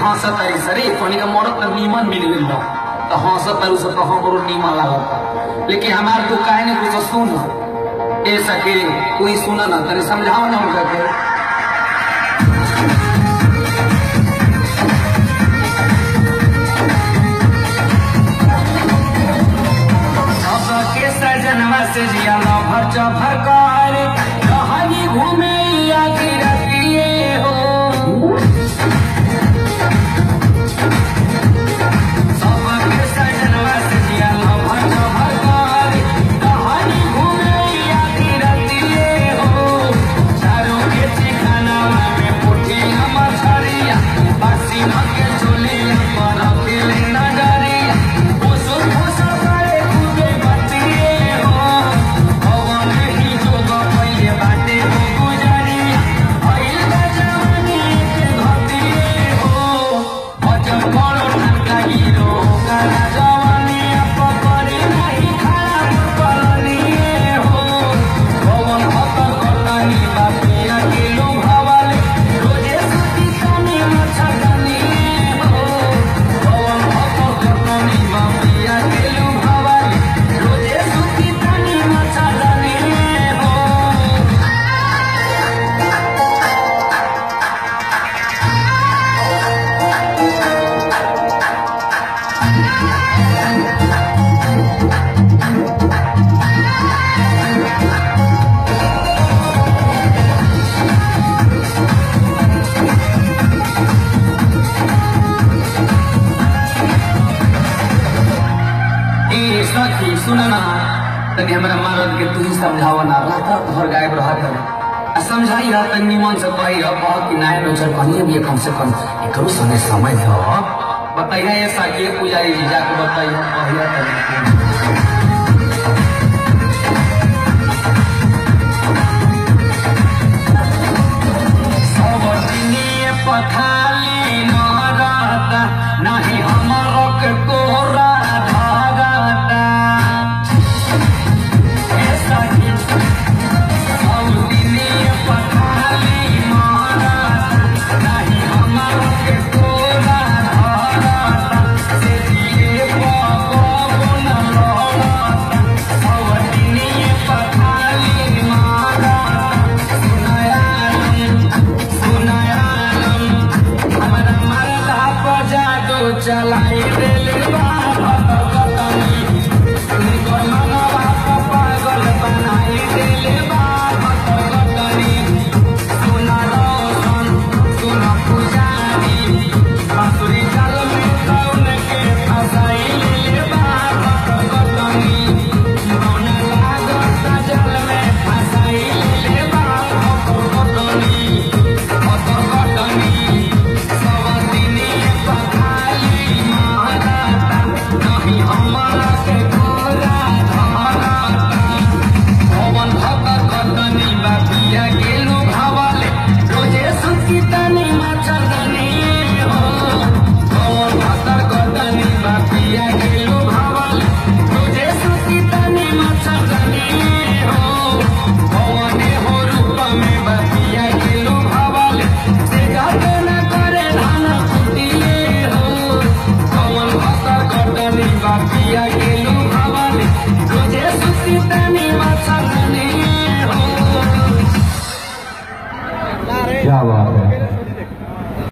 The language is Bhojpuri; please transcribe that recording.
हंसत तारी सरे कोनी का मरद तक नीमन मिल गइल बा तो हंसत तारू से तो हमरो नीमन लागत लेकिन हमार तू काहे ने कुछ सुन ए सके कोई सुना ना तने समझाओ ना उनका के अब के सजनवा से जिया ना भर भर कर कहानी घूमे या गिरतिए हो सुना ना तनी हमरा मरद के तू ही समझावा ना रात भर गायब रहा कर समझाई रहा तनी मन से कही रहा बहुत कि नाय नोचर कनिए भी कम से कम एकरो संगे समय दो बताइए ऐसा के पुजारी जी जाके बताइए कहिया तनी सब दिनिए पथाली न रहता नहीं हमरो के कोरा चलाई दिल पागल बनाई दिल सुना रोशन सुना पुजारी बांसुरी जल में कौन के फसाई जल में फसाई Yeah.